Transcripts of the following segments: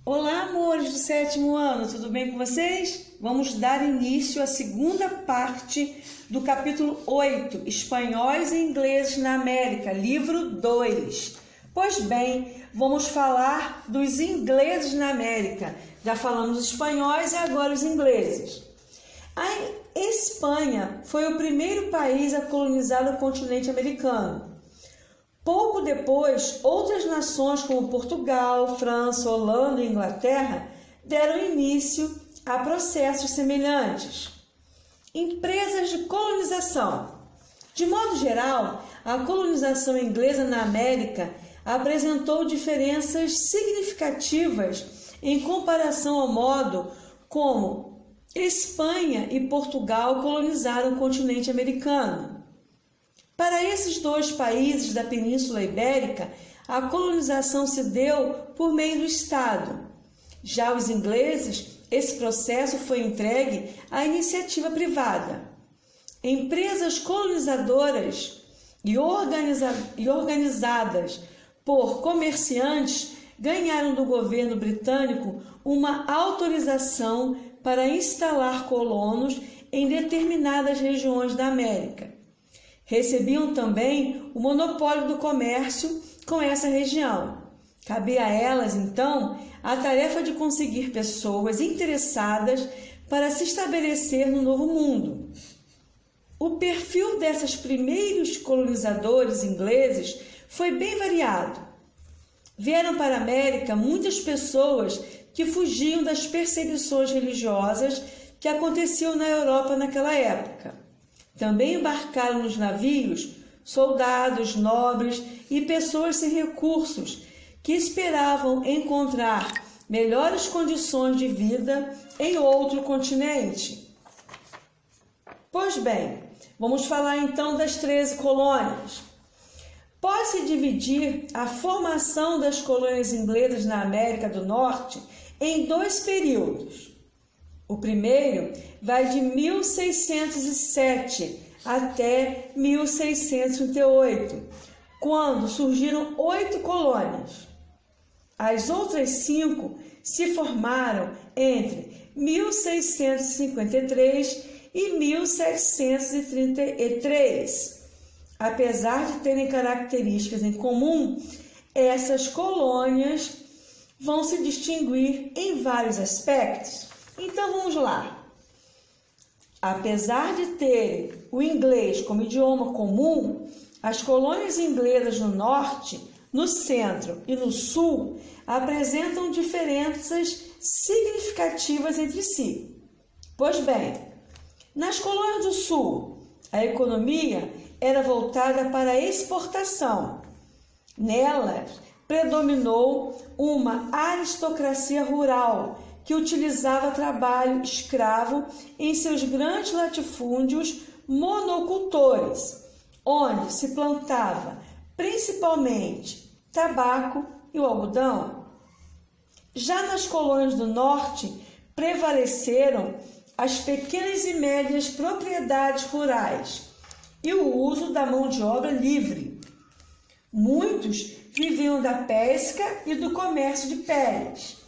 Olá, amores do sétimo ano, tudo bem com vocês? Vamos dar início à segunda parte do capítulo 8, Espanhóis e Ingleses na América, livro 2. Pois bem, vamos falar dos ingleses na América. Já falamos dos espanhóis e agora os ingleses. A Espanha foi o primeiro país a colonizar o continente americano. Pouco depois, outras nações como Portugal, França, Holanda e Inglaterra deram início a processos semelhantes. Empresas de colonização. De modo geral, a colonização inglesa na América apresentou diferenças significativas em comparação ao modo como Espanha e Portugal colonizaram o continente americano. Para esses dois países da Península Ibérica, a colonização se deu por meio do Estado. Já os ingleses, esse processo foi entregue à iniciativa privada. Empresas colonizadoras e organizadas por comerciantes ganharam do governo britânico uma autorização para instalar colonos em determinadas regiões da América. Recebiam também o monopólio do comércio com essa região. Cabia a elas, então, a tarefa de conseguir pessoas interessadas para se estabelecer no Novo Mundo. O perfil desses primeiros colonizadores ingleses foi bem variado. Vieram para a América muitas pessoas que fugiam das perseguições religiosas que aconteciam na Europa naquela época. Também embarcaram nos navios soldados, nobres e pessoas sem recursos que esperavam encontrar melhores condições de vida em outro continente. Pois bem, vamos falar então das 13 colônias. Pode-se dividir a formação das colônias inglesas na América do Norte em dois períodos. O primeiro vai de 1607 até 1638, quando surgiram 8 colônias. As outras 5 se formaram entre 1653 e 1733. Apesar de terem características em comum, essas colônias vão se distinguir em vários aspectos. Então vamos lá. Apesar de terem o inglês como idioma comum, as colônias inglesas no norte, no centro e no sul apresentam diferenças significativas entre si. Pois bem, nas colônias do sul, a economia era voltada para a exportação. Nelas predominou uma aristocracia rural que utilizava trabalho escravo em seus grandes latifúndios monocultores, onde se plantava principalmente tabaco e o algodão. Já nas colônias do norte, prevaleceram as pequenas e médias propriedades rurais e o uso da mão de obra livre. Muitos viviam da pesca e do comércio de peles.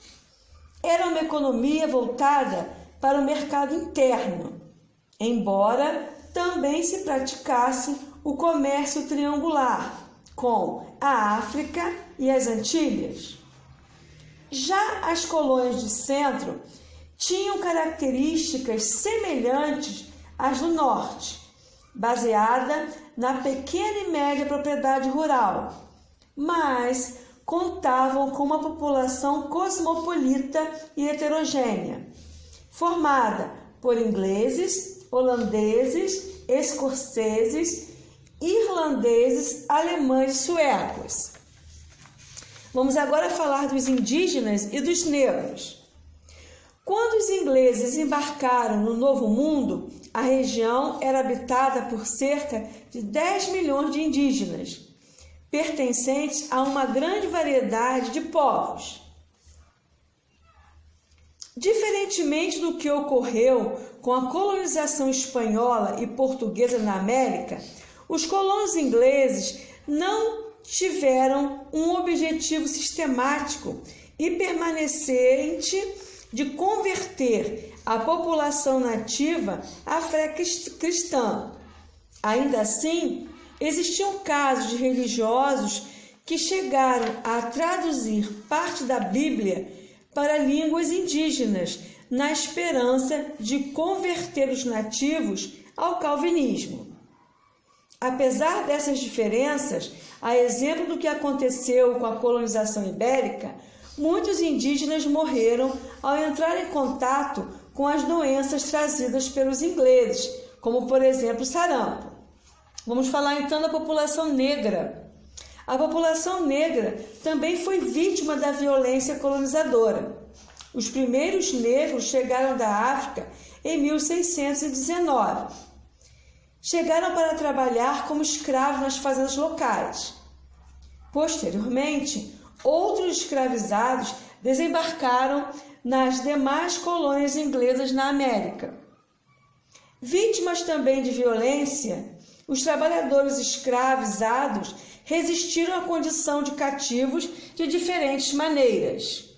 Era uma economia voltada para o mercado interno, embora também se praticasse o comércio triangular com a África e as Antilhas. Já as colônias de centro tinham características semelhantes às do norte, baseada na pequena e média propriedade rural, mas contavam com uma população cosmopolita e heterogênea, formada por ingleses, holandeses, escoceses, irlandeses, alemães e suecos. Vamos agora falar dos indígenas e dos negros. Quando os ingleses embarcaram no Novo Mundo, a região era habitada por cerca de 10 milhões de indígenas, pertencentes a uma grande variedade de povos. Diferentemente do que ocorreu com a colonização espanhola e portuguesa na América, os colonos ingleses não tiveram um objetivo sistemático e permanecente de converter a população nativa à fé cristã. Ainda assim, existiam casos de religiosos que chegaram a traduzir parte da Bíblia para línguas indígenas, na esperança de converter os nativos ao calvinismo. Apesar dessas diferenças, a exemplo do que aconteceu com a colonização ibérica, muitos indígenas morreram ao entrar em contato com as doenças trazidas pelos ingleses, como, por exemplo, sarampo. Vamos falar então da população negra. A população negra também foi vítima da violência colonizadora. Os primeiros negros chegaram da África em 1619. Chegaram para trabalhar como escravos nas fazendas locais. Posteriormente, outros escravizados desembarcaram nas demais colônias inglesas na América. Vítimas também de violência, os trabalhadores escravizados resistiram à condição de cativos de diferentes maneiras.